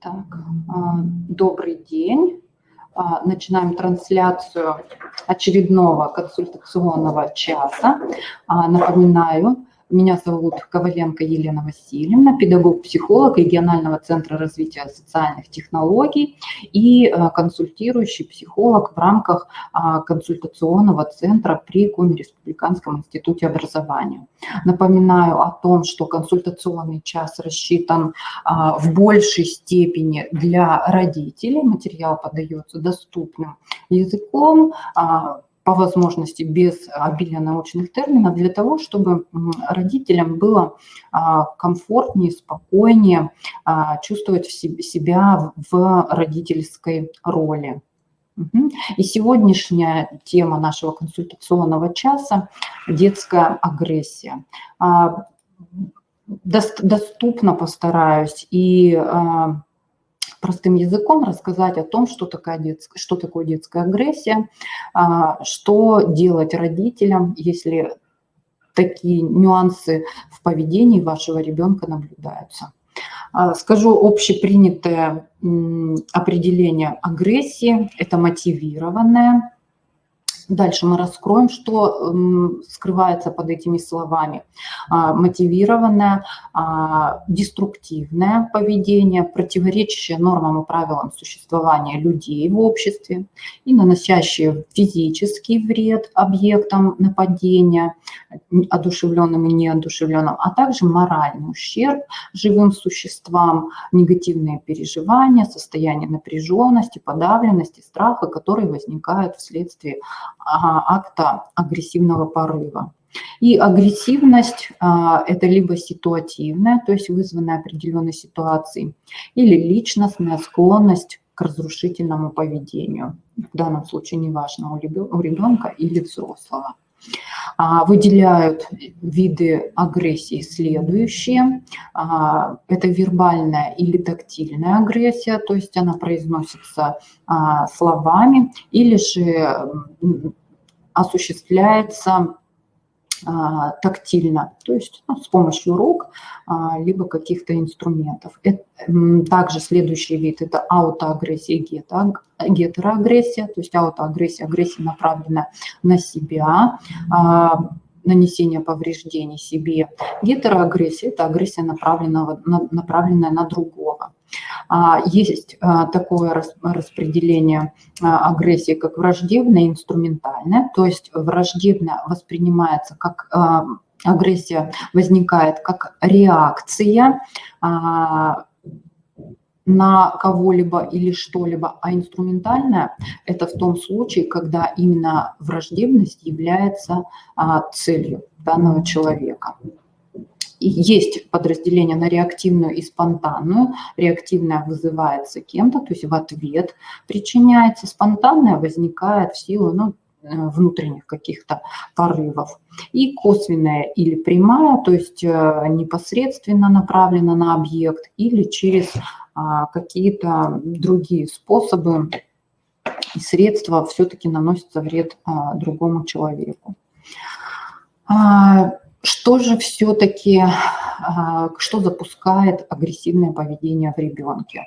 Так, добрый день. Начинаем трансляцию очередного консультационного часа. Напоминаю, меня зовут Коваленко Елена Васильевна, педагог-психолог регионального центра развития социальных технологий и консультирующий психолог в рамках консультационного центра при Коми Республиканском институте образования. Напоминаю о том, что консультационный час рассчитан в большей степени для родителей. Материал подается доступным языком, по возможности без обилия научных терминов, для того, чтобы родителям было комфортнее, спокойнее чувствовать себя в родительской роли. И сегодняшняя тема нашего консультационного часа – детская агрессия. Доступно постараюсь и простым языком рассказать о том, что такое детская агрессия, что делать родителям, если такие нюансы в поведении вашего ребенка наблюдаются. Скажу общепринятое определение агрессии – это мотивированная. Дальше мы раскроем, что скрывается под этими словами. Мотивированное, деструктивное поведение, противоречащее нормам и правилам существования людей в обществе и наносящее физический вред объектам нападения, одушевленным и неодушевленным, а также моральный ущерб живым существам, негативные переживания, состояние напряженности, подавленности, страха, которые возникают вследствие акта агрессивного порыва. И агрессивность – это либо ситуативная, то есть вызванная определенной ситуацией, или личностная склонность к разрушительному поведению. В данном случае неважно, у ребенка или взрослого. Выделяют виды агрессии следующие. Это вербальная или тактильная агрессия, то есть она произносится словами или же осуществляется тактильно, то есть с помощью рук, либо каких-то инструментов. Также следующий вид – это аутоагрессия и гетероагрессия, то есть аутоагрессия, агрессия направленная на себя, нанесение повреждений себе. Гетероагрессия – это агрессия, направленная на другого. Есть такое распределение агрессии, как враждебная и инструментальная. То есть враждебная воспринимается как агрессия, возникает как реакция на кого-либо или что-либо, а инструментальная – это в том случае, когда именно враждебность является целью данного человека. Есть подразделение на реактивную и спонтанную. Реактивная вызывается кем-то, то есть в ответ причиняется. Спонтанная возникает в силу внутренних каких-то порывов. И косвенная или прямая, то есть непосредственно направлена на объект или через какие-то другие способы и средства все-таки наносится вред другому человеку. Что же все-таки, что запускает агрессивное поведение в ребенке?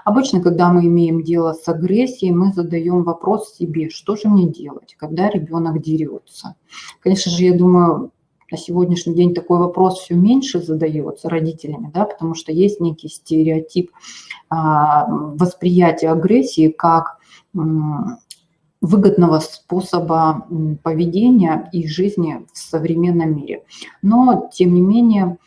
Обычно, когда мы имеем дело с агрессией, мы задаем вопрос себе, что же мне делать, когда ребенок дерется. Конечно же, я думаю, на сегодняшний день такой вопрос все меньше задается родителями, да, потому что есть некий стереотип восприятия агрессии как выгодного способа поведения и жизни в современном мире. Но, тем не менее,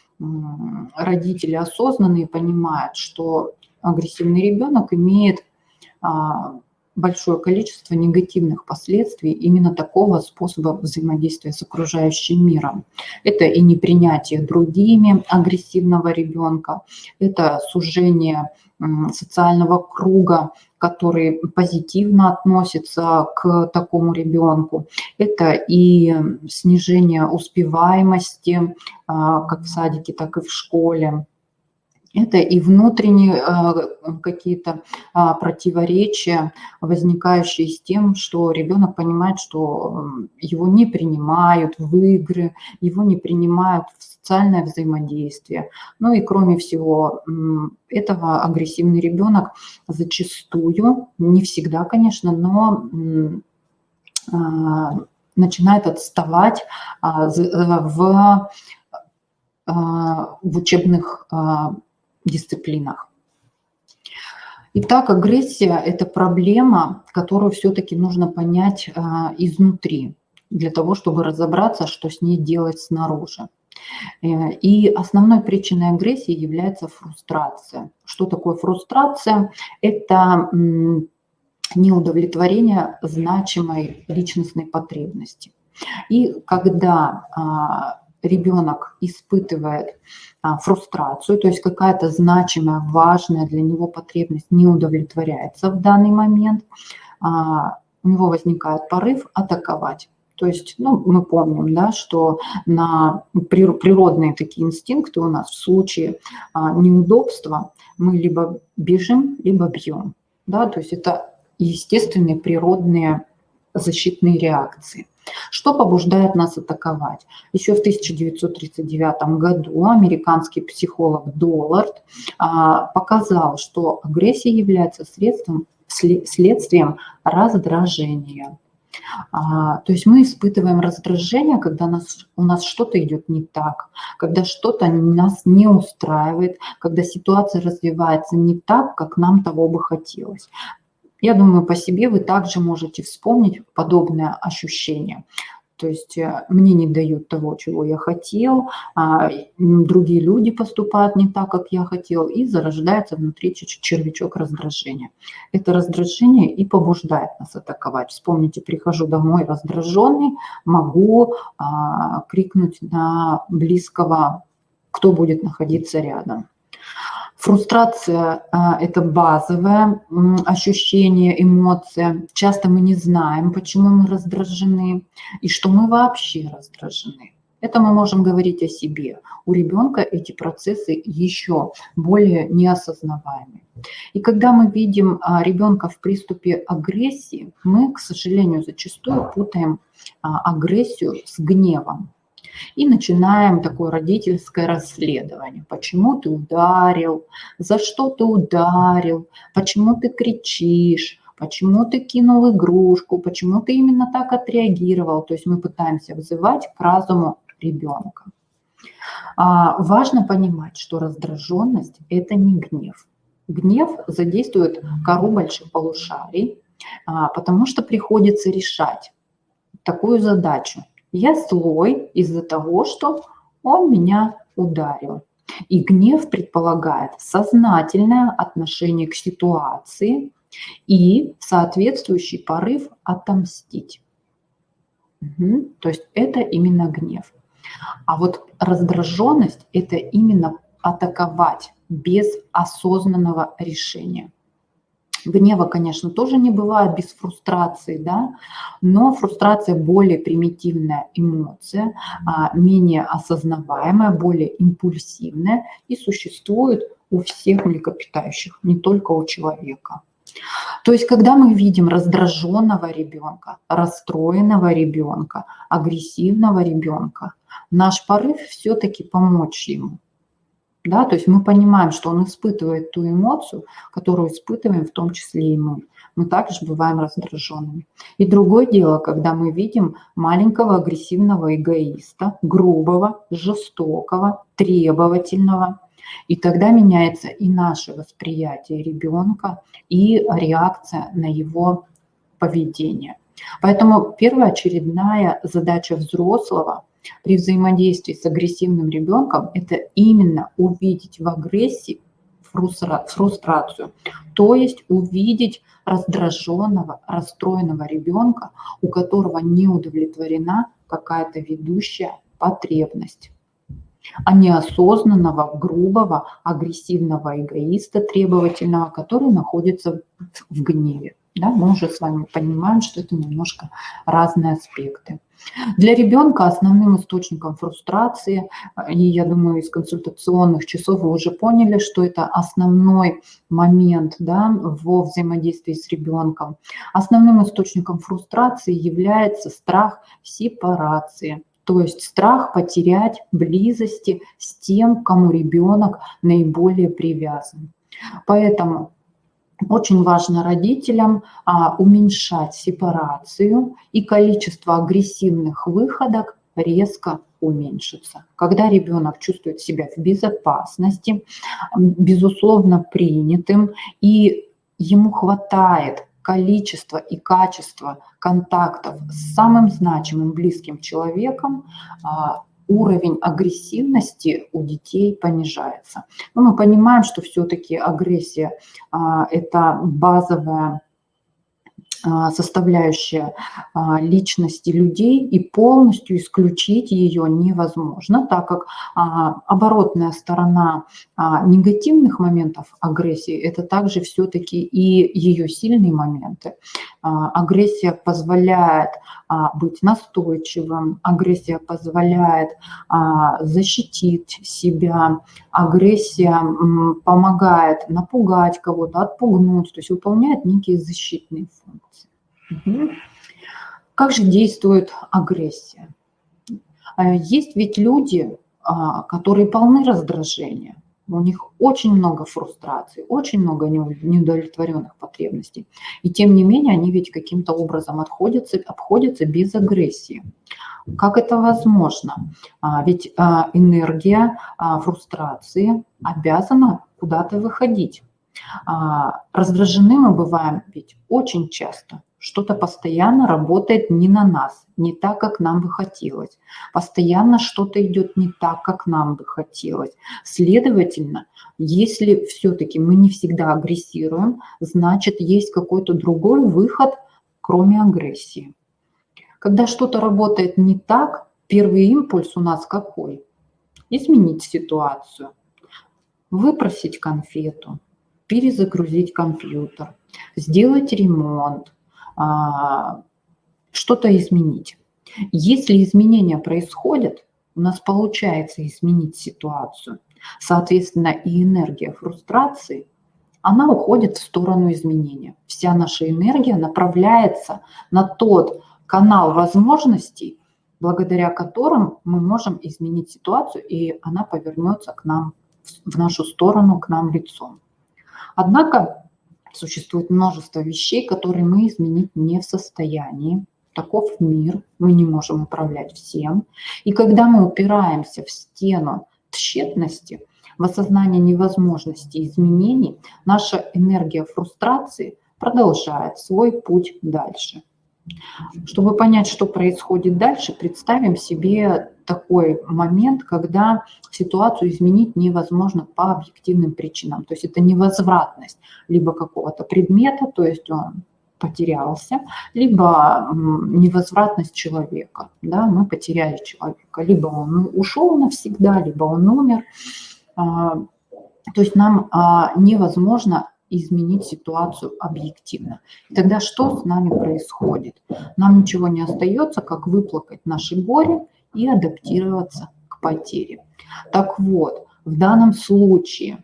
родители осознанные понимают, что агрессивный ребенок имеет большое количество негативных последствий именно такого способа взаимодействия с окружающим миром. Это и непринятие другими агрессивного ребенка, это сужение социального круга, который позитивно относится к такому ребенку. Это и снижение успеваемости как в садике, так и в школе. Это и внутренние какие-то противоречия, возникающие с тем, что ребенок понимает, что его не принимают в игры, его не принимают в социальное взаимодействие. Ну и кроме всего этого агрессивный ребенок зачастую, не всегда, конечно, но начинает отставать в учебных дисциплинах. Итак, агрессия – это проблема, которую все-таки нужно понять изнутри, для того, чтобы разобраться, что с ней делать снаружи. И основной причиной агрессии является фрустрация. Что такое фрустрация? Это неудовлетворение значимой личностной потребности. И когда ребенок испытывает фрустрацию, то есть какая-то значимая, важная для него потребность не удовлетворяется в данный момент, у него возникает порыв атаковать. То есть, мы помним, да, что природные такие инстинкты у нас в случае неудобства мы либо бежим, либо бьем. Да, то есть это естественные природные защитные реакции. Что побуждает нас атаковать? Еще в 1939 году американский психолог Доллард показал, что агрессия является следствием раздражения. То есть мы испытываем раздражение, когда у нас что-то идет не так, когда что-то нас не устраивает, когда ситуация развивается не так, как нам того бы хотелось. Я думаю, по себе вы также можете вспомнить подобное ощущение. То есть мне не дают того, чего я хотел, другие люди поступают не так, как я хотел, и зарождается внутри червячок раздражения. Это раздражение и побуждает нас атаковать. Вспомните, прихожу домой раздраженный, могу крикнуть на близкого, кто будет находиться рядом. Фрустрация – это базовое ощущение, эмоция. Часто мы не знаем, почему мы раздражены и что мы вообще раздражены. Это мы можем говорить о себе. У ребенка эти процессы еще более неосознаваемы. И когда мы видим ребенка в приступе агрессии, мы, к сожалению, зачастую путаем агрессию с гневом. И начинаем такое родительское расследование. Почему ты ударил? За что ты ударил? Почему ты кричишь? Почему ты кинул игрушку? Почему ты именно так отреагировал? То есть мы пытаемся вызывать к разуму ребенка. Важно понимать, что раздраженность – это не гнев. Гнев задействует кору больших полушарий, потому что приходится решать такую задачу. Я злой из-за того, что он меня ударил. И гнев предполагает сознательное отношение к ситуации и соответствующий порыв отомстить. То есть это именно гнев. А вот раздраженность – это именно атаковать без осознанного решения. Гнева, конечно, тоже не бывает без фрустрации, да, но фрустрация более примитивная эмоция, менее осознаваемая, более импульсивная и существует у всех млекопитающих, не только у человека. То есть, когда мы видим раздраженного ребенка, расстроенного ребенка, агрессивного ребенка, наш порыв все-таки помочь ему. Да, то есть мы понимаем, что он испытывает ту эмоцию, которую испытываем в том числе и мы. Мы также бываем раздраженными. И другое дело, когда мы видим маленького агрессивного эгоиста, грубого, жестокого, требовательного. И тогда меняется и наше восприятие ребенка, и реакция на его поведение. Поэтому первоочередная задача взрослого при взаимодействии с агрессивным ребенком – это именно увидеть в агрессии фрустрацию, то есть увидеть раздраженного, расстроенного ребенка, у которого не удовлетворена какая-то ведущая потребность, а неосознанного, грубого, агрессивного эгоиста, требовательного, который находится в гневе. Да, мы уже с вами понимаем, что это немножко разные аспекты. Для ребенка основным источником фрустрации, и я думаю, из консультационных часов вы уже поняли, что это основной момент, да, во взаимодействии с ребенком. Основным источником фрустрации является страх сепарации, то есть страх потерять близости с тем, к кому ребенок наиболее привязан. Поэтому очень важно родителям уменьшать сепарацию, и количество агрессивных выходок резко уменьшится. Когда ребенок чувствует себя в безопасности, безусловно принятым, и ему хватает количества и качества контактов с самым значимым близким человеком, уровень агрессивности у детей понижается. Но мы понимаем, что все-таки агрессия – это базовая составляющая личности людей, и полностью исключить ее невозможно, так как оборотная сторона негативных моментов агрессии – это также все-таки и ее сильные моменты. Агрессия позволяет быть настойчивым, агрессия позволяет защитить себя, агрессия помогает напугать кого-то, отпугнуть, то есть выполняет некие защитные функции. Как же действует агрессия? Есть ведь люди, которые полны раздражения, у них очень много фрустраций, очень много неудовлетворенных потребностей. И тем не менее они ведь каким-то образом обходятся без агрессии. Как это возможно? Ведь энергия фрустрации обязана куда-то выходить. Раздражены мы бываем ведь очень часто. Что-то постоянно работает не на нас, не так, как нам бы хотелось. Постоянно что-то идет не так, как нам бы хотелось. Следовательно, если все-таки мы не всегда агрессируем, значит, есть какой-то другой выход, кроме агрессии. Когда что-то работает не так, первый импульс у нас какой? Изменить ситуацию, выпросить конфету, перезагрузить компьютер, сделать ремонт, что-то изменить. Если изменения происходят, у нас получается изменить ситуацию. Соответственно, и энергия фрустрации, она уходит в сторону изменения. Вся наша энергия направляется на тот канал возможностей, благодаря которым мы можем изменить ситуацию, и она повернется к нам, в нашу сторону, к нам лицом. Однако существует множество вещей, которые мы изменить не в состоянии. Таков мир, мы не можем управлять всем. И когда мы упираемся в стену тщетности, в осознание невозможности изменений, наша энергия фрустрации продолжает свой путь дальше. Чтобы понять, что происходит дальше, представим себе такой момент, когда ситуацию изменить невозможно по объективным причинам. То есть это невозвратность либо какого-то предмета, то есть он потерялся, либо невозвратность человека. Да, мы потеряли человека. Либо он ушел навсегда, либо он умер. То есть нам невозможно изменить ситуацию объективно. И тогда что с нами происходит? Нам ничего не остается, как выплакать наше горе и адаптироваться к потере. Так вот, в данном случае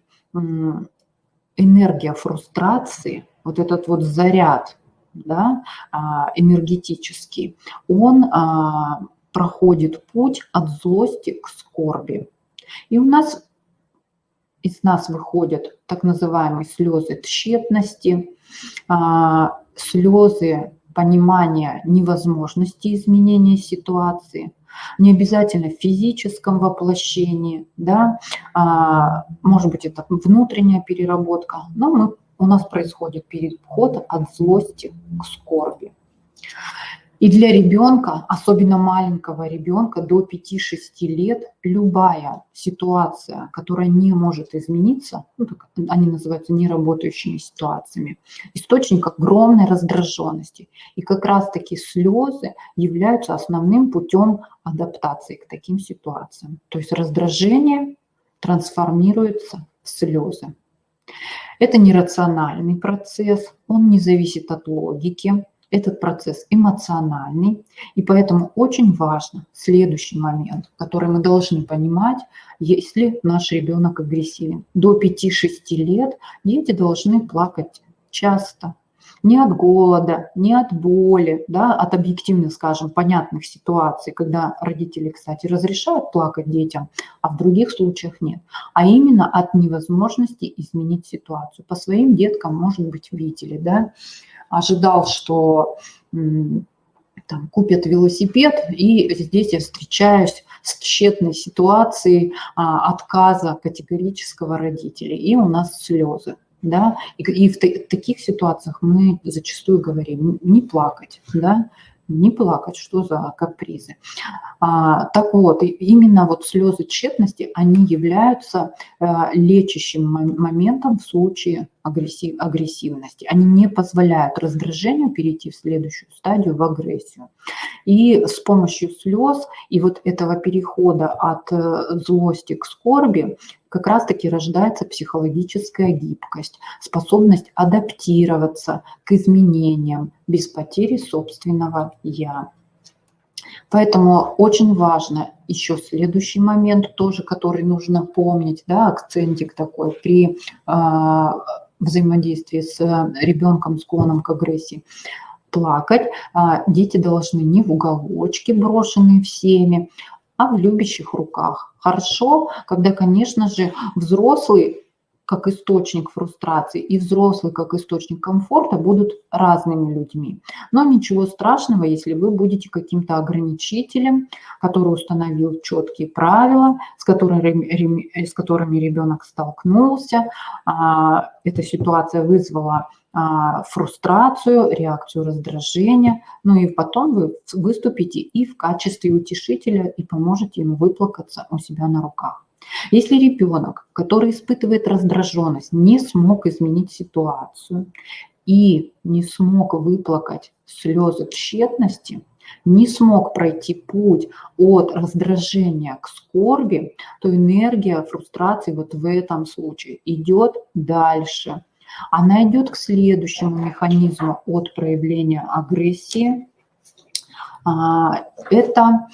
энергия фрустрации, вот этот вот заряд, да, энергетический, он проходит путь от злости к скорби. И из нас выходят так называемые слезы тщетности, слезы понимания невозможности изменения ситуации, не обязательно в физическом воплощении, да, может быть, это внутренняя переработка, но у нас происходит переход от злости к скорби. И для ребенка, особенно маленького ребенка до 5-6 лет, любая ситуация, которая не может измениться, они называются неработающими ситуациями, источник огромной раздраженности. И как раз-таки слезы являются основным путем адаптации к таким ситуациям. То есть раздражение трансформируется в слезы. Это нерациональный процесс, он не зависит от логики, этот процесс эмоциональный, и поэтому очень важно следующий момент, который мы должны понимать, если наш ребенок агрессивен. До 5-6 лет дети должны плакать часто. Не от голода, не от боли, да, от объективно, скажем, понятных ситуаций, когда родители, кстати, разрешают плакать детям, а в других случаях нет, а именно от невозможности изменить ситуацию. По своим деткам, может быть, видели, да, ожидал, что там, купят велосипед, и здесь я встречаюсь с тщетной ситуацией отказа категорического родителей, и у нас слезы. Да? И в таких ситуациях мы зачастую говорим не плакать, да? Не плакать, что за капризы. Так вот, именно вот слезы тщетности, они являются лечащим моментом в случае агрессивности. Они не позволяют раздражению перейти в следующую стадию, в агрессию. И с помощью слез и вот этого перехода от злости к скорби как раз-таки рождается психологическая гибкость, способность адаптироваться к изменениям без потери собственного «я». Поэтому очень важно еще следующий момент тоже, который нужно помнить, да, акцентик такой при взаимодействии с ребенком, склонным к агрессии. Плакать дети должны не в уголочке, брошенные всеми, а в любящих руках. Хорошо, когда, конечно же, взрослый как источник фрустрации и взрослый как источник комфорта будут разными людьми. Но ничего страшного, если вы будете каким-то ограничителем, который установил четкие правила, с которыми ребенок столкнулся. Эта ситуация вызвала фрустрацию, реакцию раздражения, ну и потом вы выступите и в качестве утешителя и поможете ему выплакаться у себя на руках. Если ребенок, который испытывает раздраженность, не смог изменить ситуацию и не смог выплакать слезы тщетности, не смог пройти путь от раздражения к скорби, то энергия фрустрации вот в этом случае идет дальше. Она идет к следующему механизму от проявления агрессии. Это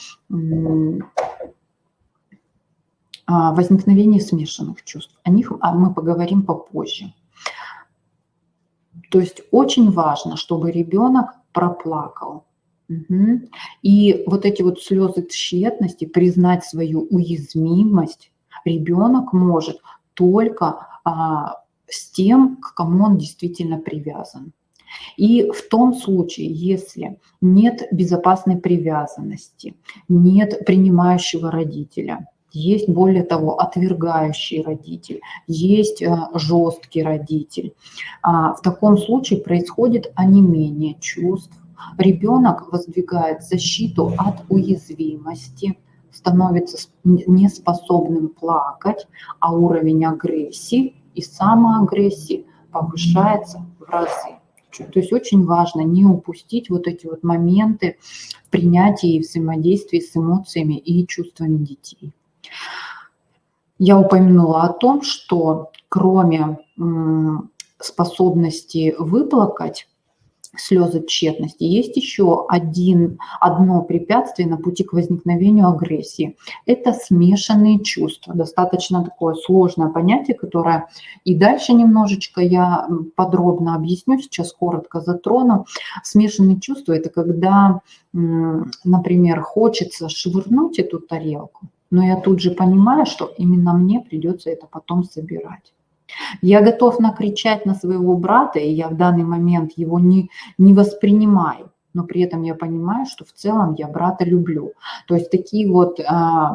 возникновение смешанных чувств. О них мы поговорим попозже. То есть очень важно, чтобы ребенок проплакал. И вот эти вот слезы тщетности, признать свою уязвимость ребенок может только с тем, к кому он действительно привязан. И в том случае, если нет безопасной привязанности, нет принимающего родителя, есть, более того, отвергающий родитель, есть жесткий родитель, в таком случае происходит онемение чувств. Ребенок воздвигает защиту от уязвимости, становится неспособным плакать, а уровень агрессии и самоагрессии повышается в разы. То есть очень важно не упустить вот эти вот моменты принятия и взаимодействия с эмоциями и чувствами детей. Я упомянула о том, что кроме способности выплакать слезы тщетности, есть еще одно препятствие на пути к возникновению агрессии. Это смешанные чувства. Достаточно такое сложное понятие, которое и дальше немножечко я подробно объясню, сейчас коротко затрону. Смешанные чувства – это когда, например, хочется швырнуть эту тарелку, но я тут же понимаю, что именно мне придется это потом собирать. Я готов накричать на своего брата, и я в данный момент его не воспринимаю, но при этом я понимаю, что в целом я брата люблю. То есть такие вот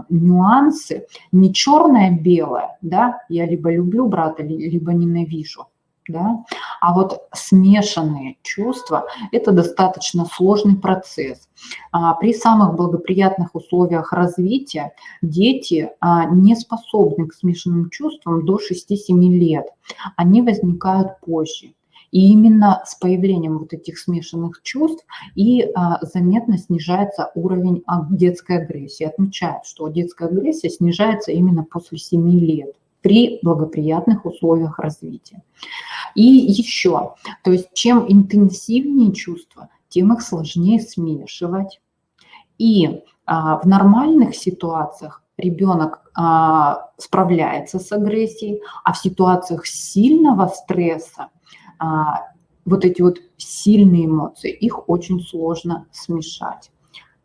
нюансы, не черное-белое, да, я либо люблю брата, либо ненавижу. Да? А вот смешанные чувства – это достаточно сложный процесс. При самых благоприятных условиях развития дети не способны к смешанным чувствам до 6-7 лет. Они возникают позже. И именно с появлением вот этих смешанных чувств и заметно снижается уровень детской агрессии. Отмечают, что детская агрессия снижается именно после 7 лет. при благоприятных условиях развития. И еще, то есть чем интенсивнее чувства, тем их сложнее смешивать. И в нормальных ситуациях ребенок справляется с агрессией, а в ситуациях сильного стресса вот эти вот сильные эмоции, их очень сложно смешать.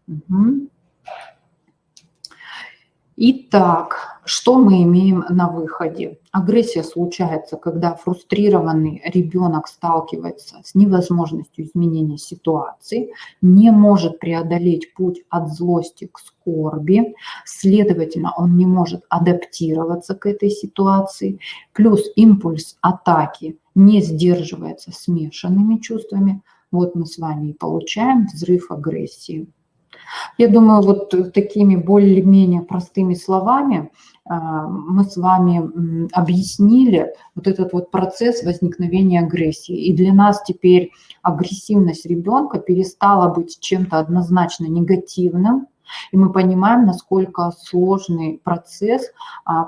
Угу. Итак, что мы имеем на выходе? Агрессия случается, когда фрустрированный ребенок сталкивается с невозможностью изменения ситуации, не может преодолеть путь от злости к скорби, следовательно, он не может адаптироваться к этой ситуации, плюс импульс атаки не сдерживается смешанными чувствами. Вот мы с вами и получаем взрыв агрессии. Я думаю, вот такими более-менее простыми словами мы с вами объяснили вот этот вот процесс возникновения агрессии. И для нас теперь агрессивность ребенка перестала быть чем-то однозначно негативным. И мы понимаем, насколько сложный процесс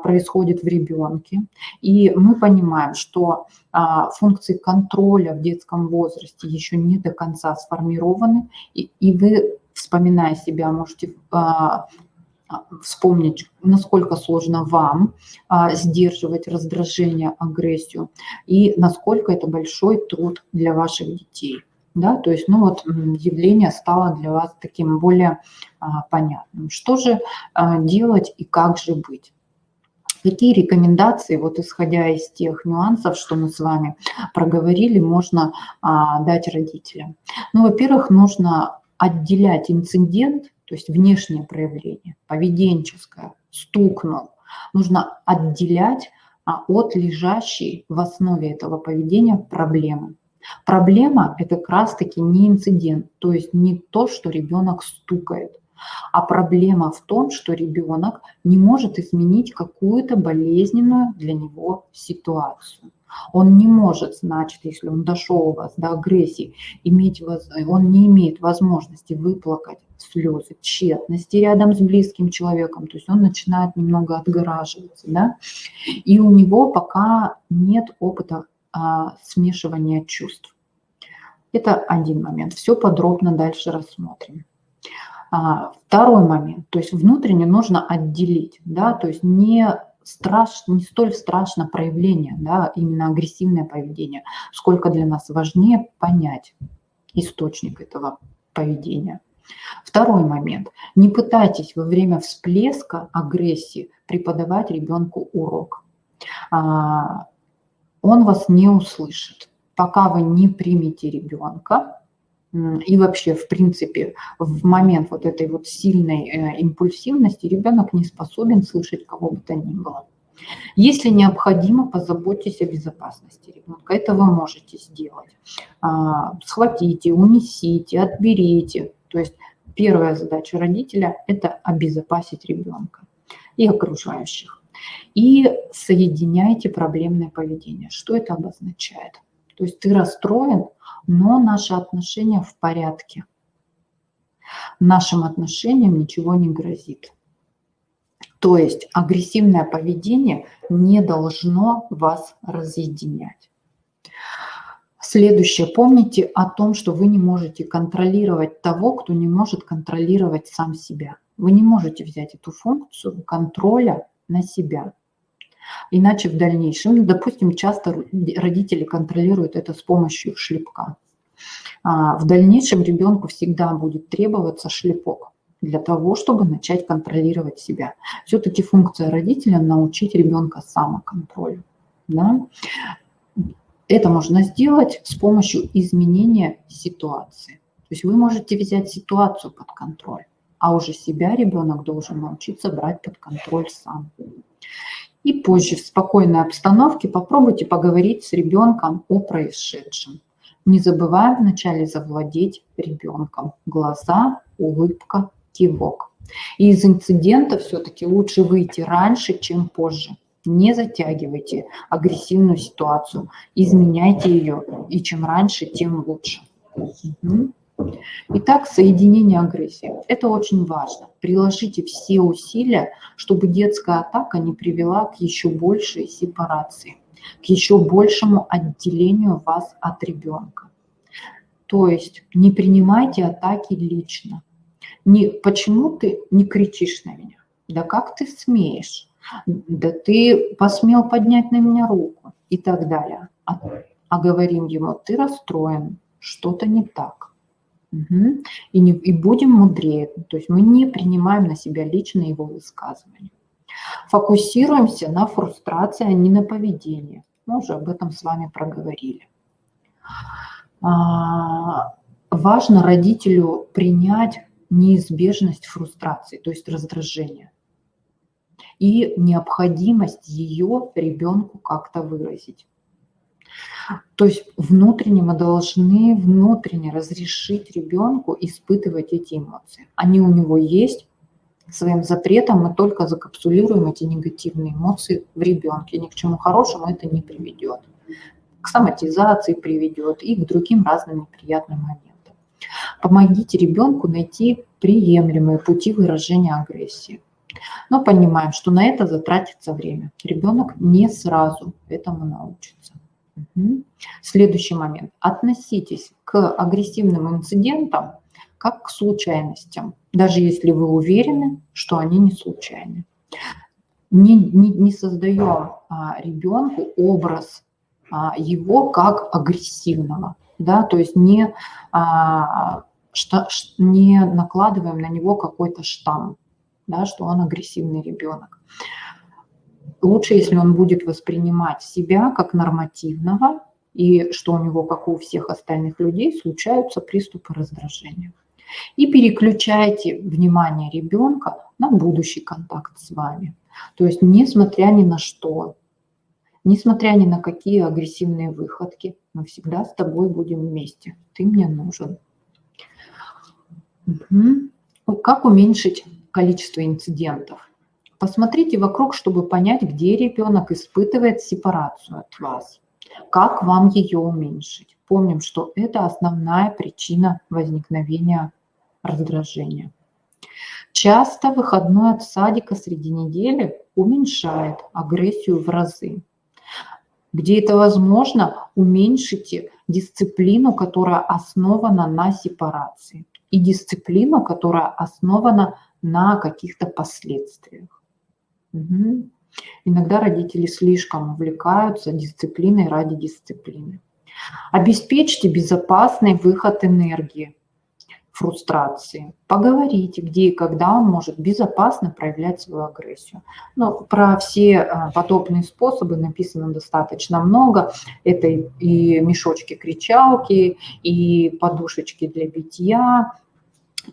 происходит в ребенке. И мы понимаем, что функции контроля в детском возрасте еще не до конца сформированы. И вы, вспоминая себя, можете вспомнить, насколько сложно вам сдерживать раздражение, агрессию, и насколько это большой труд для ваших детей. Да? То есть, ну вот явление стало для вас таким более понятным. Что же делать и как же быть? Какие рекомендации, вот исходя из тех нюансов, что мы с вами проговорили, можно дать родителям? Ну, во-первых, нужно отделять инцидент, то есть внешнее проявление, поведенческое, стукнул, нужно отделять от лежащей в основе этого поведения проблемы. Проблема – это как раз-таки не инцидент, то есть не то, что ребенок стукает, а проблема в том, что ребенок не может изменить какую-то болезненную для него ситуацию. Он не может, значит, если он дошел у вас до агрессии, он не имеет возможности выплакать слезы тщетности рядом с близким человеком, то есть он начинает немного отгораживаться, да? И у него пока нет опыта смешивания чувств. Это один момент. Все подробно дальше рассмотрим. Второй момент, то есть внутренне нужно отделить, да, то есть не столь страшно проявление, да, именно агрессивное поведение, сколько для нас важнее понять источник этого поведения. Второй момент. Не пытайтесь во время всплеска агрессии преподавать ребенку урок. Он вас не услышит. Пока вы не примете ребенка, и вообще, в принципе, в момент вот этой вот сильной импульсивности ребенок не способен слышать кого бы то ни было. Если необходимо, позаботьтесь о безопасности ребенка. Это вы можете сделать. Схватите, унесите, отберите. То есть первая задача родителя – это обезопасить ребенка и окружающих. И соединяйте проблемное поведение. Что это обозначает? То есть ты расстроен, но наши отношения в порядке. Нашим отношениям ничего не грозит. То есть агрессивное поведение не должно вас разъединять. Следующее. Помните о том, что вы не можете контролировать того, кто не может контролировать сам себя. Вы не можете взять эту функцию контроля на себя. Иначе в дальнейшем, допустим, часто родители контролируют это с помощью шлепка. В дальнейшем ребенку всегда будет требоваться шлепок для того, чтобы начать контролировать себя. Все-таки функция родителя – научить ребенка самоконтролю. Да? Это можно сделать с помощью изменения ситуации. То есть вы можете взять ситуацию под контроль, а уже себя ребенок должен научиться брать под контроль сам. И позже в спокойной обстановке попробуйте поговорить с ребенком о происшедшем. Не забываем вначале завладеть ребенком. Глаза, улыбка, кивок. И из инцидента все-таки лучше выйти раньше, чем позже. Не затягивайте агрессивную ситуацию, изменяйте ее, и чем раньше, тем лучше. Итак, соединение агрессии. Это очень важно. Приложите все усилия, чтобы детская атака не привела к еще большей сепарации, к еще большему отделению вас от ребенка. То есть не принимайте атаки лично. Почему ты не кричишь на меня? Да как ты смеешь? Да ты посмел поднять на меня руку и так далее. А говорим ему, ты расстроен, что-то не так. Угу. И будем мудрее. То есть мы не принимаем на себя лично его высказывания. Фокусируемся на фрустрации, а не на поведении. Мы уже об этом с вами проговорили. Важно родителю принять неизбежность фрустрации, то есть раздражения, и необходимость ее ребенку как-то выразить. То есть внутренне мы должны разрешить ребенку испытывать эти эмоции. Они у него есть. Своим запретом мы только закапсулируем эти негативные эмоции в ребенке. Ни к чему хорошему это не приведет. К соматизации приведет и к другим разным неприятным моментам. Помогите ребенку найти приемлемые пути выражения агрессии. Но понимаем, что на это затратится время. Ребенок не сразу этому научится. Следующий момент. Относитесь к агрессивным инцидентам как к случайностям, даже если вы уверены, что они не случайны. Не создаем ребенку образ его как агрессивного, да, то есть не накладываем на него какой-то штамм, да, что он агрессивный ребенок. Лучше, если он будет воспринимать себя как нормативного, и что у него, как у всех остальных людей, случаются приступы раздражения. И переключайте внимание ребенка на будущий контакт с вами. То есть несмотря ни на что, несмотря ни на какие агрессивные выходки, мы всегда с тобой будем вместе. Ты мне нужен. Как уменьшить количество инцидентов? Посмотрите вокруг, чтобы понять, где ребенок испытывает сепарацию от вас. Как вам ее уменьшить? Помним, что это основная причина возникновения раздражения. Часто выходной от садика среди недели уменьшает агрессию в разы. Где это возможно, уменьшите дисциплину, которая основана на сепарации, и дисциплину, которая основана на каких-то последствиях. Иногда родители слишком увлекаются дисциплиной ради дисциплины. Обеспечьте безопасный выход энергии, фрустрации. Поговорите, где и когда он может безопасно проявлять свою агрессию. Но про все подобные способы написано достаточно много. Это и мешочки-кричалки, и подушечки для битья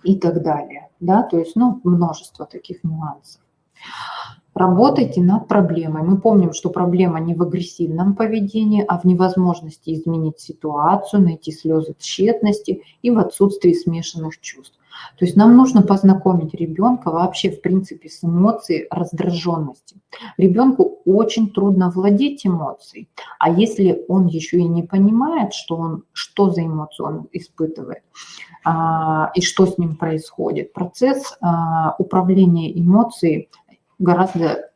и так далее. Да? То есть множество таких нюансов. Работайте над проблемой. Мы помним, что проблема не в агрессивном поведении, а в невозможности изменить ситуацию, найти слезы тщетности и в отсутствии смешанных чувств. То есть нам нужно познакомить ребенка вообще, в принципе, с эмоцией раздраженности. Ребенку очень трудно владеть эмоцией, а если он еще и не понимает, что за эмоцию он испытывает и что с ним происходит, процесс управления эмоцией гораздо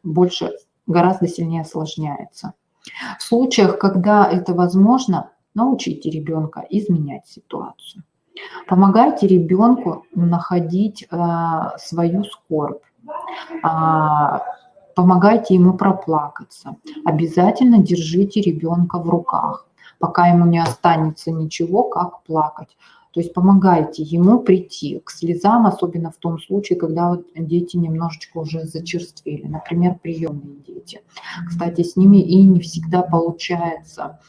сильнее осложняется. В случаях, когда это возможно, научите ребенка изменять ситуацию. Помогайте ребенку находить свою скорбь. Помогайте ему проплакаться. Обязательно держите ребенка в руках, пока ему не останется ничего, как плакать. То есть помогайте ему прийти к слезам, особенно в том случае, когда дети немножечко уже зачерствели, например, приемные дети. Кстати, с ними и не всегда получается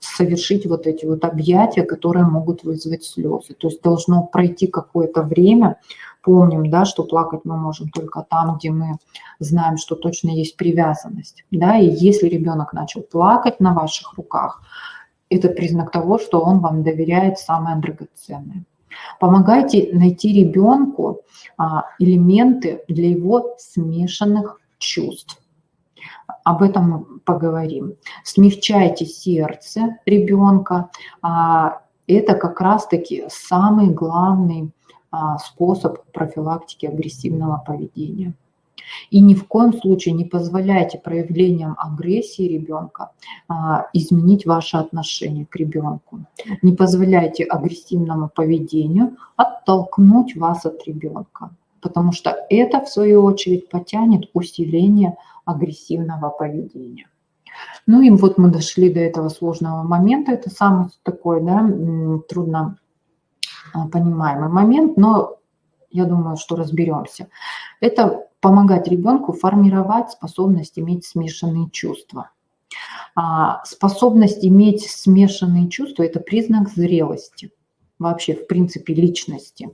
совершить вот эти вот объятия, которые могут вызвать слезы. То есть должно пройти какое-то время. Помним, да, что плакать мы можем только там, где мы знаем, что точно есть привязанность. Да? И если ребенок начал плакать на ваших руках, это признак того, что он вам доверяет самое драгоценное. Помогайте найти ребенку элементы для его смешанных чувств. Об этом мы поговорим. Смягчайте сердце ребенка, Это как раз-таки самый главный способ профилактики агрессивного поведения. И ни в коем случае не позволяйте проявлениям агрессии ребенка изменить ваше отношение к ребенку. Не позволяйте агрессивному поведению оттолкнуть вас от ребенка, потому что это, в свою очередь, потянет усиление агрессивного поведения. Ну и вот мы дошли до этого сложного момента. Это самый такой, да, трудно понимаемый момент, но я думаю, что разберемся. Это помогать ребенку формировать способность иметь смешанные чувства. Способность иметь смешанные чувства – это признак зрелости, вообще, в принципе, личности.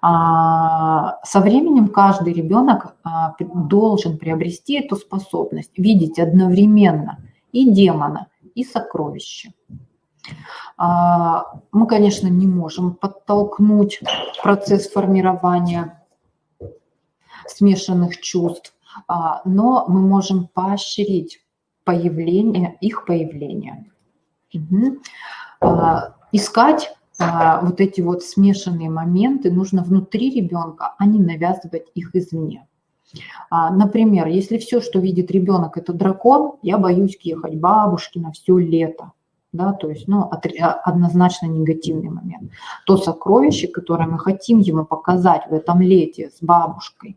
Со временем каждый ребенок должен приобрести эту способность видеть одновременно и демона, и сокровище. Мы, конечно, не можем подтолкнуть процесс формирования смешанных чувств, но мы можем поощрить их появление. Искать вот эти вот смешанные моменты нужно внутри ребенка, а не навязывать их извне. Например, если все, что видит ребенок, это дракон, я боюсь ехать к бабушке на все лето. Да, то есть, однозначно негативный момент. То сокровище, которое мы хотим ему показать в этом лете с бабушкой,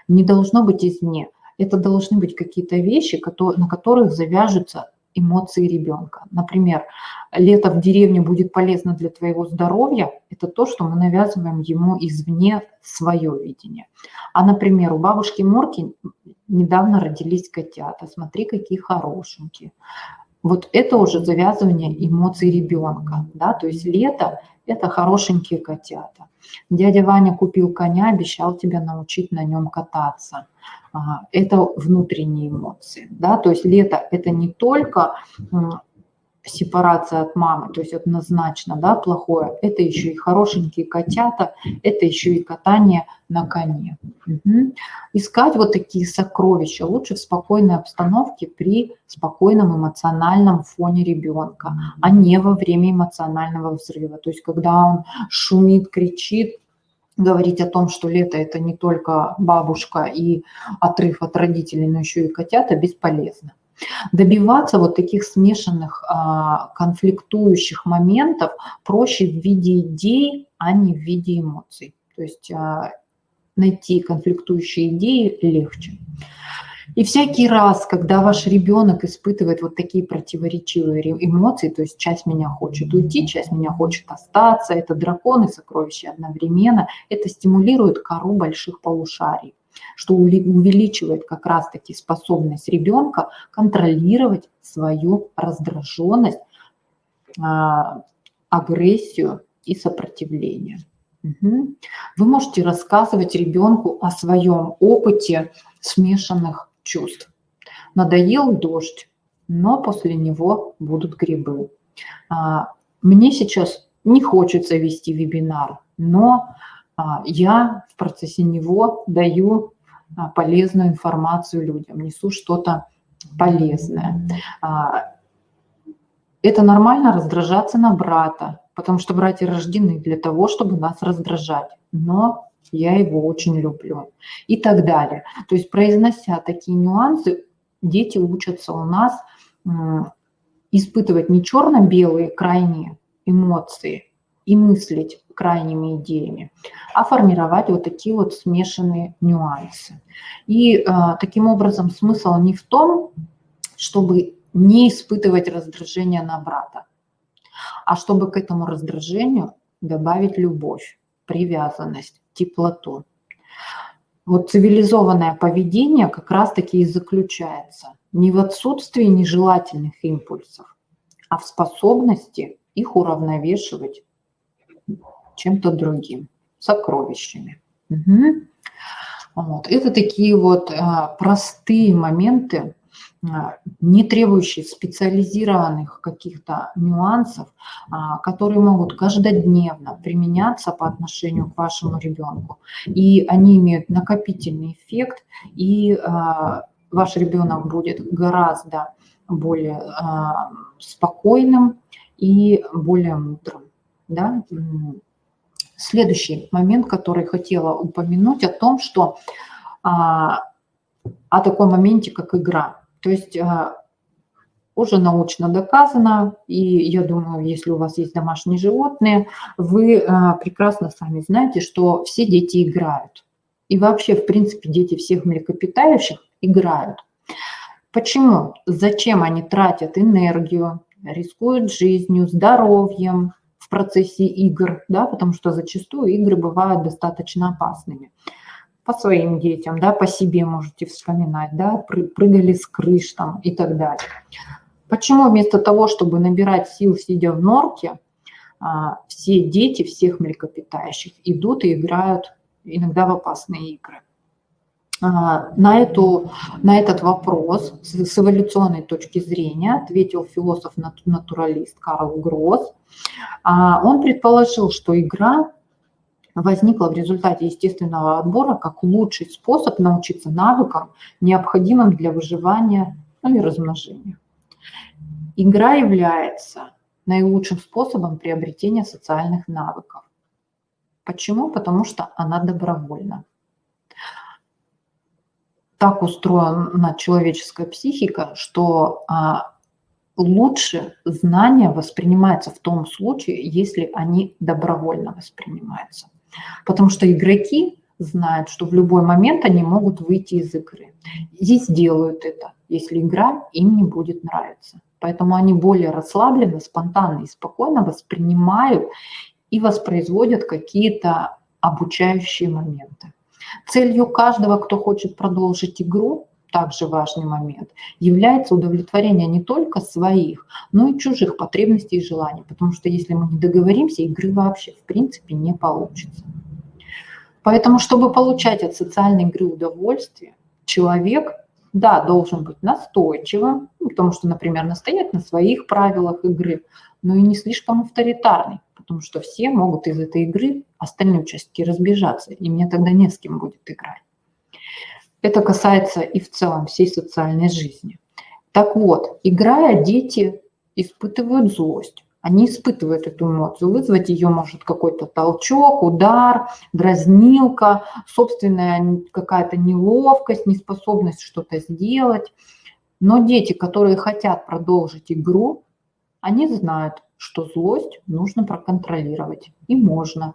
не должно быть извне. Это должны быть какие-то вещи, на которых завяжутся эмоции ребенка. Например, лето в деревне будет полезно для твоего здоровья. Это то, что мы навязываем ему извне свое видение. Например, у бабушки Морки недавно родились котята. Смотри, какие хорошенькие. Вот это уже завязывание эмоций ребенка, да, то есть лето – это хорошенькие котята. Дядя Ваня купил коня, обещал тебя научить на нем кататься. Это внутренние эмоции, да, то есть лето – это не только сепарация от мамы, то есть однозначно, да, плохое, это еще и хорошенькие котята, это еще и катание на коне. Искать вот такие сокровища лучше в спокойной обстановке при спокойном эмоциональном фоне ребенка, а не во время эмоционального взрыва. То есть когда он шумит, кричит, говорить о том, что лето – это не только бабушка и отрыв от родителей, но еще и котята, бесполезно. Добиваться вот таких смешанных конфликтующих моментов проще в виде идей, а не в виде эмоций. То есть найти конфликтующие идеи легче. И всякий раз, когда ваш ребенок испытывает вот такие противоречивые эмоции, то есть часть меня хочет уйти, часть меня хочет остаться, это дракон и сокровище одновременно, это стимулирует кору больших полушарий, что увеличивает как раз-таки способность ребенка контролировать свою раздраженность, агрессию и сопротивление. Вы можете рассказывать ребенку о своем опыте смешанных чувств. Надоел дождь, но после него будут грибы. Мне сейчас не хочется вести вебинар, но я в процессе него даю полезную информацию людям, несу что-то полезное. Это нормально раздражаться на брата, потому что братья рождены для того, чтобы нас раздражать, но я его очень люблю и так далее. То есть, произнося такие нюансы, дети учатся у нас испытывать не черно-белые крайние эмоции и мыслить крайними идеями, а формировать вот такие вот смешанные нюансы. И таким образом смысл не в том, чтобы не испытывать раздражение на брата, а чтобы к этому раздражению добавить любовь, привязанность, теплоту. Вот цивилизованное поведение как раз-таки и заключается не в отсутствии нежелательных импульсов, а в способности их уравновешивать чем-то другим, сокровищами. Вот. Это такие вот простые моменты, не требующие специализированных каких-то нюансов, которые могут каждодневно применяться по отношению к вашему ребенку. И они имеют накопительный эффект, и ваш ребенок будет гораздо более спокойным и более мудрым. Да? Следующий момент, который хотела упомянуть, о том, что о таком моменте, как игра. То есть уже научно доказано, и я думаю, если у вас есть домашние животные, вы прекрасно сами знаете, что все дети играют. И вообще, в принципе, дети всех млекопитающих играют. Почему? Зачем они тратят энергию, рискуют жизнью, здоровьем в процессе игр, да, потому что зачастую игры бывают достаточно опасными. По своим детям, да, по себе можете вспоминать, да, прыгали с крыш там и так далее. Почему вместо того, чтобы набирать сил, сидя в норке, все дети всех млекопитающих идут и играют иногда в опасные игры? На этот вопрос с эволюционной точки зрения ответил философ-натуралист Карл Гросс. Он предположил, что игра возникла в результате естественного отбора как лучший способ научиться навыкам, необходимым для выживания, и размножения. Игра является наилучшим способом приобретения социальных навыков. Почему? Потому что она добровольна. Так устроена человеческая психика, что лучше знания воспринимаются в том случае, если они добровольно воспринимаются. Потому что игроки знают, что в любой момент они могут выйти из игры. И сделают это, если игра им не будет нравиться. Поэтому они более расслабленно, спонтанно и спокойно воспринимают и воспроизводят какие-то обучающие моменты. Целью каждого, кто хочет продолжить игру, также важный момент, является удовлетворение не только своих, но и чужих потребностей и желаний. Потому что если мы не договоримся, игры вообще в принципе не получится. Поэтому, чтобы получать от социальной игры удовольствие, человек, да, должен быть настойчивым, потому что, например, настоять на своих правилах игры, но и не слишком авторитарный, потому что все могут из этой игры, остальные участники, разбежаться, и мне тогда не с кем будет играть. Это касается и в целом всей социальной жизни. Так вот, играя, дети испытывают злость. Они испытывают эту эмоцию. Вызвать ее может какой-то толчок, удар, дразнилка, собственная какая-то неловкость, неспособность что-то сделать. Но дети, которые хотят продолжить игру, они знают, что злость нужно проконтролировать. И можно.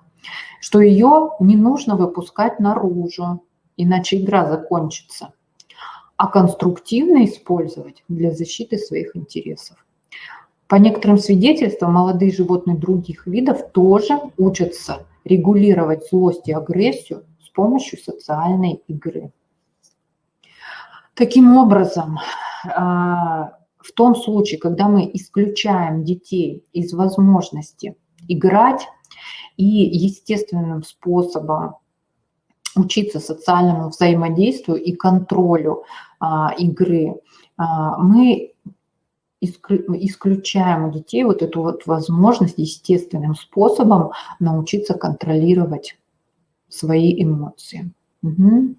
Что ее не нужно выпускать наружу, иначе игра закончится. А конструктивно использовать для защиты своих интересов. По некоторым свидетельствам, молодые животные других видов тоже учатся регулировать злость и агрессию с помощью социальной игры. Таким образом, в том случае, когда мы исключаем детей из возможности играть и естественным способом учиться социальному взаимодействию и контролю игры, мы исключаем у детей вот эту вот возможность естественным способом научиться контролировать свои эмоции. Угу.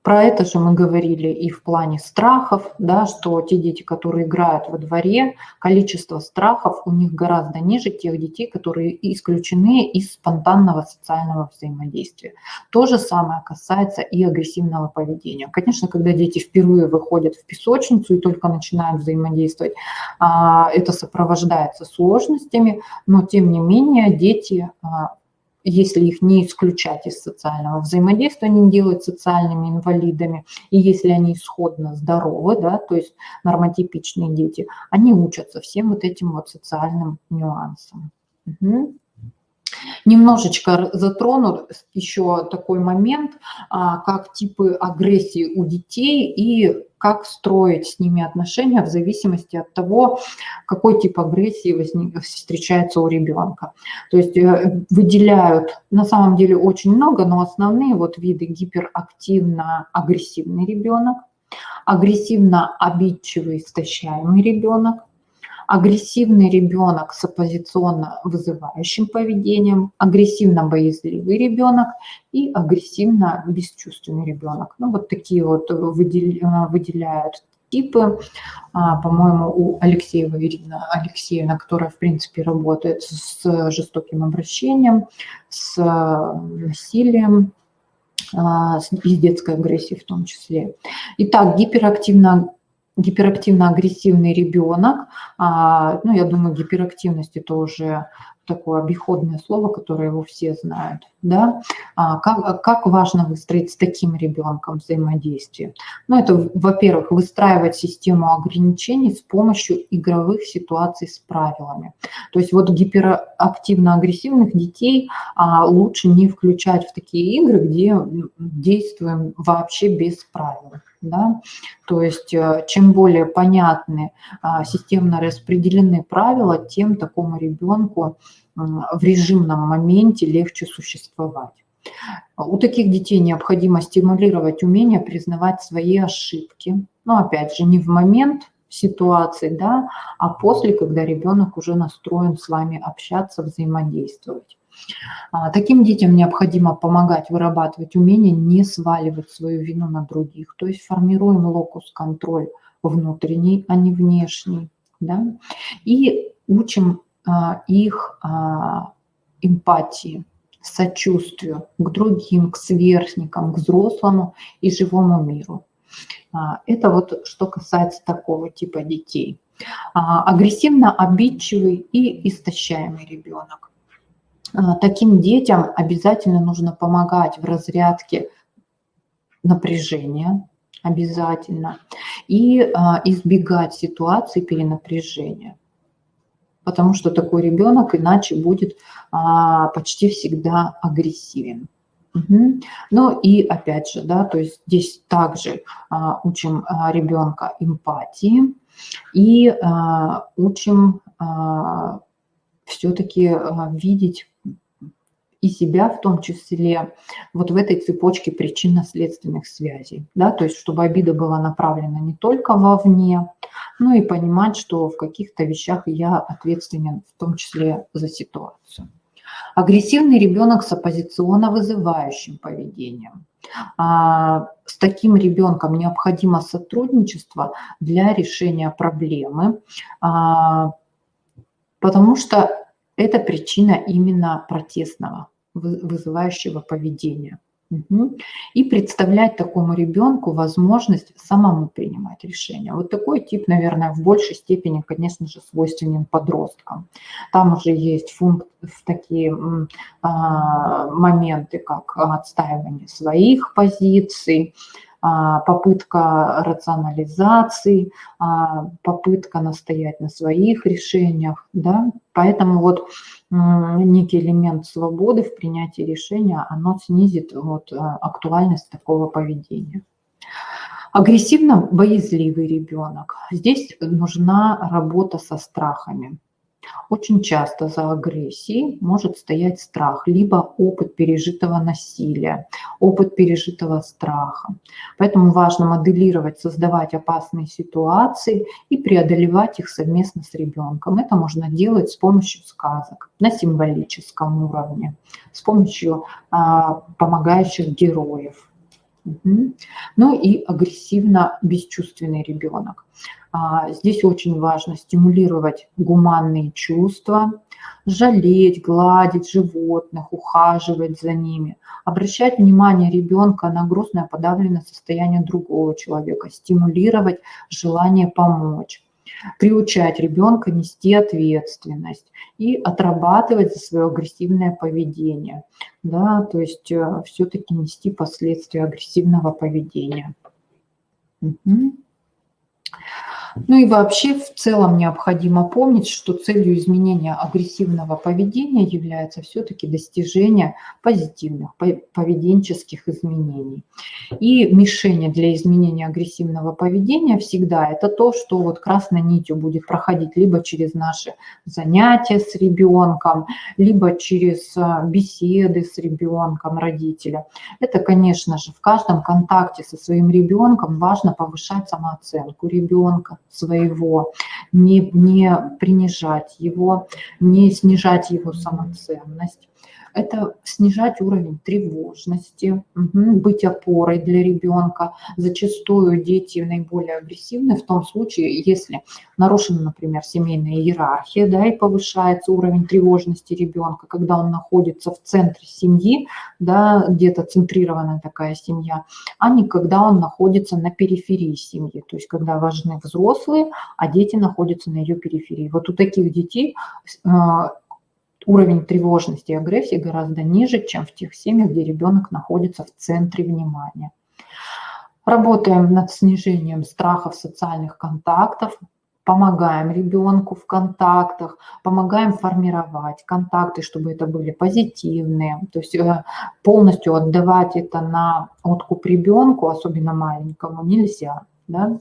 Про это же мы говорили и в плане страхов, да, что те дети, которые играют во дворе, количество страхов у них гораздо ниже тех детей, которые исключены из спонтанного социального взаимодействия. То же самое касается и агрессивного поведения. Конечно, когда дети впервые выходят в песочницу и только начинают взаимодействовать, это сопровождается сложностями, но тем не менее дети, если их не исключать из социального взаимодействия, они не делают социальными инвалидами, и если они исходно здоровы, да, то есть нормотипичные дети, они учатся всем вот этим вот социальным нюансам. Угу. Немножечко затрону еще такой момент, как типы агрессии у детей и как строить с ними отношения в зависимости от того, какой тип агрессии встречается у ребенка. То есть выделяют на самом деле очень много, но основные вот виды: гиперактивно-агрессивный ребенок, агрессивно-обидчивый, истощаемый ребенок, агрессивный ребенок с оппозиционно вызывающим поведением, агрессивно-боязливый ребенок и агрессивно-бесчувственный ребенок. Ну, вот такие вот выделяют типы. По-моему, у Алексеева Ирина Алексеевна, которая, в принципе, работает с жестоким обращением, с насилием, и с детской агрессией в том числе. Итак, гиперактивно-агрессивный ребенок, ну, я думаю, гиперактивность – это уже такое обиходное слово, которое его все знают, да. Как важно выстроить с таким ребенком взаимодействие? Ну, это, во-первых, выстраивать систему ограничений с помощью игровых ситуаций с правилами. То есть вот гиперактивно-агрессивных детей лучше не включать в такие игры, где действуем вообще без правил. Да? То есть чем более понятны, системно распределены правила, тем такому ребенку в режимном моменте легче существовать. У таких детей необходимо стимулировать умение признавать свои ошибки. Но опять же, не в момент ситуации, да, а после, когда ребенок уже настроен с вами общаться, взаимодействовать. Таким детям необходимо помогать вырабатывать умение не сваливать свою вину на других. То есть формируем локус-контроль внутренний, а не внешний. Да? И учим их эмпатии, сочувствию к другим, к сверстникам, к взрослому и живому миру. Это вот что касается такого типа детей. Агрессивно обидчивый и истощаемый ребенок. Таким детям обязательно нужно помогать в разрядке напряжения, обязательно, и избегать ситуаций перенапряжения. Потому что такой ребенок иначе будет почти всегда агрессивен. Угу. Ну и опять же, да, то есть здесь также учим ребенка эмпатии и учим все-таки видеть и себя в том числе вот в этой цепочке причинно-следственных связей. Да? То есть чтобы обида была направлена не только вовне, но и понимать, что в каких-то вещах я ответственен в том числе за ситуацию. Агрессивный ребенок с оппозиционно вызывающим поведением. С таким ребенком необходимо сотрудничество для решения проблемы, потому что это причина именно протестного, вызывающего поведения. И представлять такому ребенку возможность самому принимать решения. Вот такой тип, наверное, в большей степени, конечно же, свойственен подросткам. Там уже есть такие моменты, как отстаивание своих позиций, попытка рационализации, попытка настоять на своих решениях, да, поэтому вот некий элемент свободы в принятии решения, оно снизит вот актуальность такого поведения. Агрессивно-боязливый ребенок. Здесь нужна работа со страхами. Очень часто за агрессией может стоять страх, либо опыт пережитого насилия, опыт пережитого страха. Поэтому важно моделировать, создавать опасные ситуации и преодолевать их совместно с ребенком. Это можно делать с помощью сказок на символическом уровне, с помощью помогающих героев. Ну и агрессивно-бесчувственный ребенок. Здесь очень важно стимулировать гуманные чувства, жалеть, гладить животных, ухаживать за ними, обращать внимание ребенка на грустное подавленное состояние другого человека, стимулировать желание помочь, приучать ребенка нести ответственность и отрабатывать за свое агрессивное поведение, да, то есть все-таки нести последствия агрессивного поведения. Ну и вообще в целом необходимо помнить, что целью изменения агрессивного поведения является все-таки достижение позитивных поведенческих изменений. И мишень для изменения агрессивного поведения всегда это то, что вот красной нитью будет проходить либо через наши занятия с ребенком, либо через беседы с ребенком родителя. Это, конечно же, в каждом контакте со своим ребенком важно повышать самооценку ребенка своего, не принижать его, не снижать его самоценность. это снижать уровень тревожности, быть опорой для ребенка. Зачастую дети наиболее агрессивны в том случае, если нарушена, например, семейная иерархия, да, и повышается уровень тревожности ребенка, когда он находится в центре семьи, да, где-то центрированная такая семья, а не когда он находится на периферии семьи, то есть когда важны взрослые, а дети находятся на ее периферии. Вот у таких детей уровень тревожности и агрессии гораздо ниже, чем в тех семьях, где ребенок находится в центре внимания. Работаем над снижением страхов социальных контактов, помогаем ребенку в контактах, помогаем формировать контакты, чтобы это были позитивные, то есть полностью отдавать это на откуп ребенку, особенно маленькому, нельзя, да?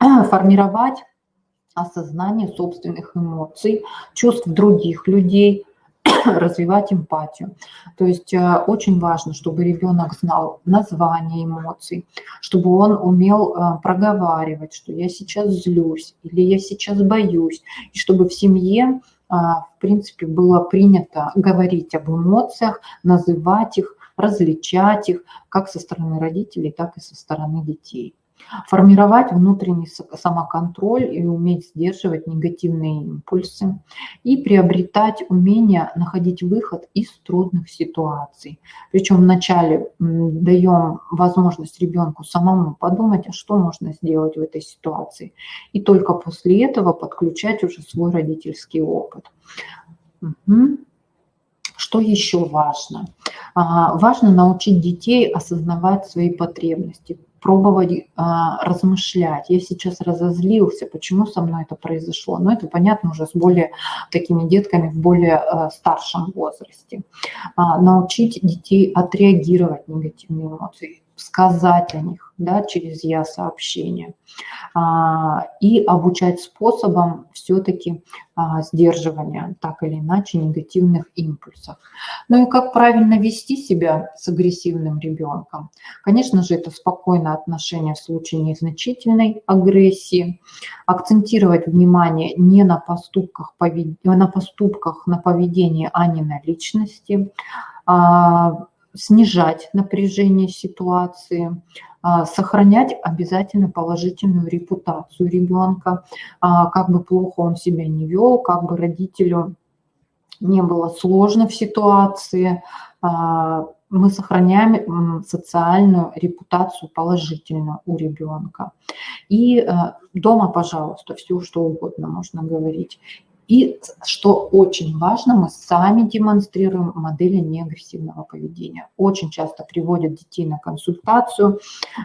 Формировать осознание собственных эмоций, чувств других людей, развивать эмпатию. То есть очень важно, чтобы ребенок знал название эмоций, чтобы он умел проговаривать, что я сейчас злюсь или я сейчас боюсь, и чтобы в семье, в принципе, было принято говорить об эмоциях, называть их, различать их, как со стороны родителей, так и со стороны детей. Формировать внутренний самоконтроль и уметь сдерживать негативные импульсы и приобретать умение находить выход из трудных ситуаций. Причем вначале даем возможность ребенку самому подумать, а что можно сделать в этой ситуации, и только после этого подключать уже свой родительский опыт. Что еще важно? Важно научить детей осознавать свои потребности, пробовать размышлять. Я сейчас разозлился, почему со мной это произошло? Но это понятно уже с более такими детками в более старшем возрасте. Научить детей отреагировать на негативные эмоции, сказать о них, да, через я-сообщение. И обучать способам все-таки сдерживания, так или иначе, негативных импульсов. Ну и как правильно вести себя с агрессивным ребенком? Конечно же, это спокойное отношение в случае незначительной агрессии, акцентировать внимание не на поступках, на поведении, а не на личности, снижать напряжение ситуации, сохранять обязательно положительную репутацию ребенка, как бы плохо он себя не вел, как бы родителю не было сложно в ситуации, мы сохраняем социальную репутацию положительную у ребенка. И дома, пожалуйста, все что угодно можно говорить. И, что очень важно, мы сами демонстрируем модели неагрессивного поведения. Очень часто приводят детей на консультацию,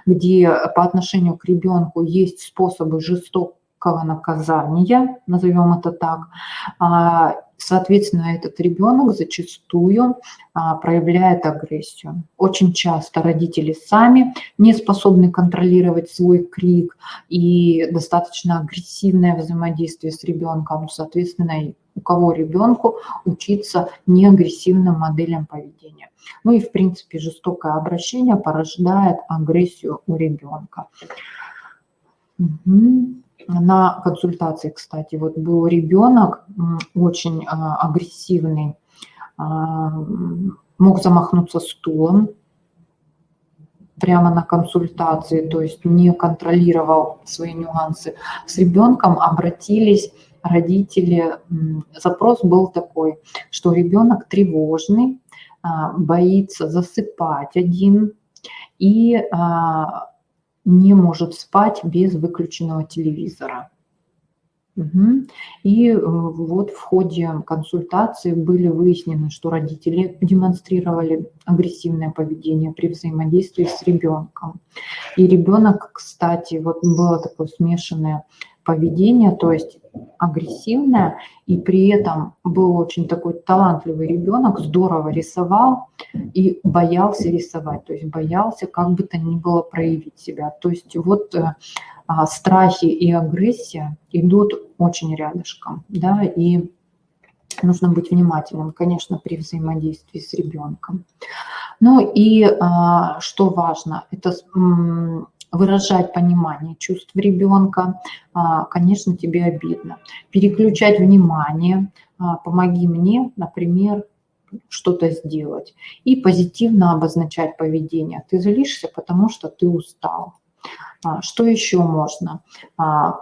где по отношению к ребенку есть способы жестокого наказания, назовем это так. Соответственно, этот ребенок зачастую проявляет агрессию. Очень часто родители сами не способны контролировать свой крик и достаточно агрессивное взаимодействие с ребенком. Соответственно, у кого ребенку учиться неагрессивным моделям поведения. Ну и, в принципе, жестокое обращение порождает агрессию у ребенка. На консультации, кстати, вот был ребенок очень агрессивный, мог замахнуться стулом прямо на консультации, то есть не контролировал свои нюансы. С ребенком обратились родители, запрос был такой, что ребенок тревожный, боится засыпать один и не может спать без выключенного телевизора. И вот в ходе консультации были выяснены, что родители демонстрировали агрессивное поведение при взаимодействии с ребенком. И ребенок, кстати, вот было такое смешанное поведение, то есть агрессивное, и при этом был очень такой талантливый ребенок, здорово рисовал и боялся рисовать, то есть боялся как бы то ни было проявить себя. То есть вот страхи и агрессия идут очень рядышком, да, и нужно быть внимательным, конечно, при взаимодействии с ребенком. Ну и что важно, это выражать понимание чувств ребенка, конечно, тебе обидно. Переключать внимание, помоги мне, например, что-то сделать. И позитивно обозначать поведение. Ты злишься, потому что ты устал. Что еще можно?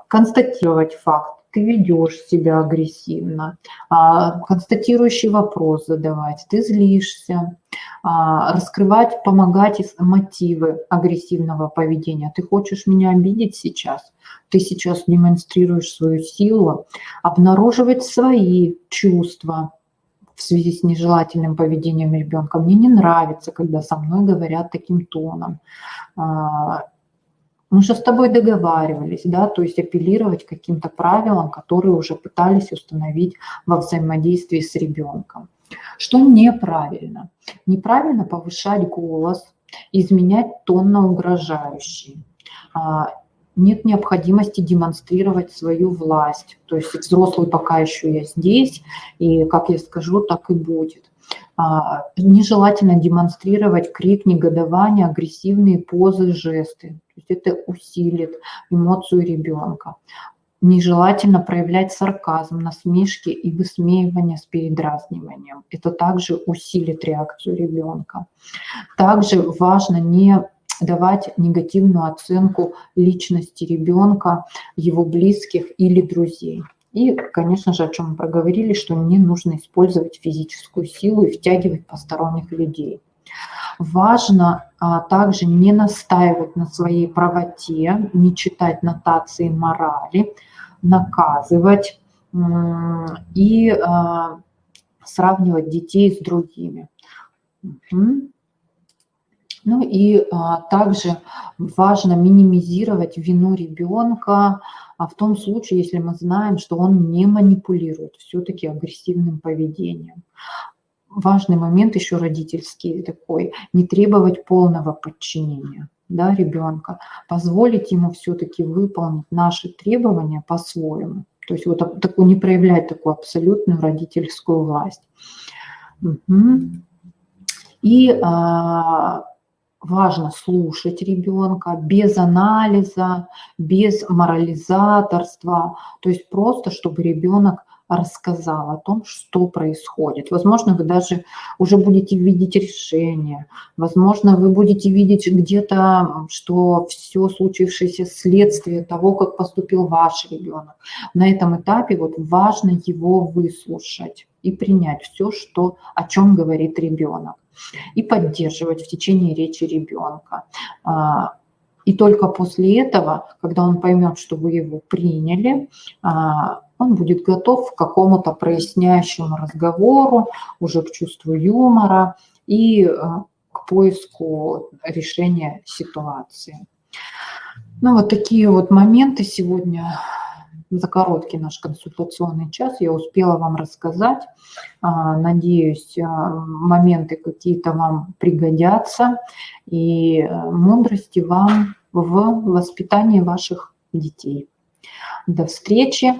Констатировать факт. Ты ведешь себя агрессивно, констатирующий вопрос задавать, ты злишься, раскрывать, помогать мотивы агрессивного поведения. Ты хочешь меня обидеть сейчас? Ты сейчас демонстрируешь свою силу, обнаруживать свои чувства в связи с нежелательным поведением ребенка. Мне не нравится, когда со мной говорят таким тоном. Мы же с тобой договаривались, да, то есть апеллировать к каким-то правилам, которые уже пытались установить во взаимодействии с ребенком. Что неправильно? Неправильно повышать голос, изменять тон на угрожающий. Нет необходимости демонстрировать свою власть. То есть взрослый пока еще я здесь, и как я скажу, так и будет. Нежелательно демонстрировать крик, негодование, агрессивные позы, жесты. То есть это усилит эмоцию ребенка. Нежелательно проявлять сарказм, насмешки и высмеивание с передразниванием. Это также усилит реакцию ребенка. Также важно не давать негативную оценку личности ребенка, его близких или друзей. И, конечно же, о чем мы проговорили, что не нужно использовать физическую силу и втягивать посторонних людей. Важно также не настаивать на своей правоте, не читать нотации морали, наказывать и сравнивать детей с другими. Ну и также важно минимизировать вину ребенка в том случае, если мы знаем, что он не манипулирует все-таки агрессивным поведением. Важный момент еще родительский такой, не требовать полного подчинения, да, ребенка, позволить ему все-таки выполнить наши требования по-своему. То есть вот такую, не проявлять такую абсолютную родительскую власть. И важно слушать ребенка без анализа, без морализаторства, то есть просто, чтобы ребенок рассказал о том, что происходит. Возможно, вы даже уже будете видеть решение, возможно, вы будете видеть где-то, что все случившееся следствие того, как поступил ваш ребенок. На этом этапе вот важно его выслушать и принять все, о чем говорит ребенок, и поддерживать в течение речи ребенка. И только после этого, когда он поймет, что вы его приняли, он будет готов к какому-то проясняющему разговору, уже к чувству юмора и к поиску решения ситуации. Ну, вот такие вот моменты сегодня. За короткий наш консультационный час я успела вам рассказать. Надеюсь, моменты какие-то вам пригодятся и мудрости вам в воспитании ваших детей. До встречи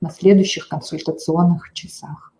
на следующих консультационных часах.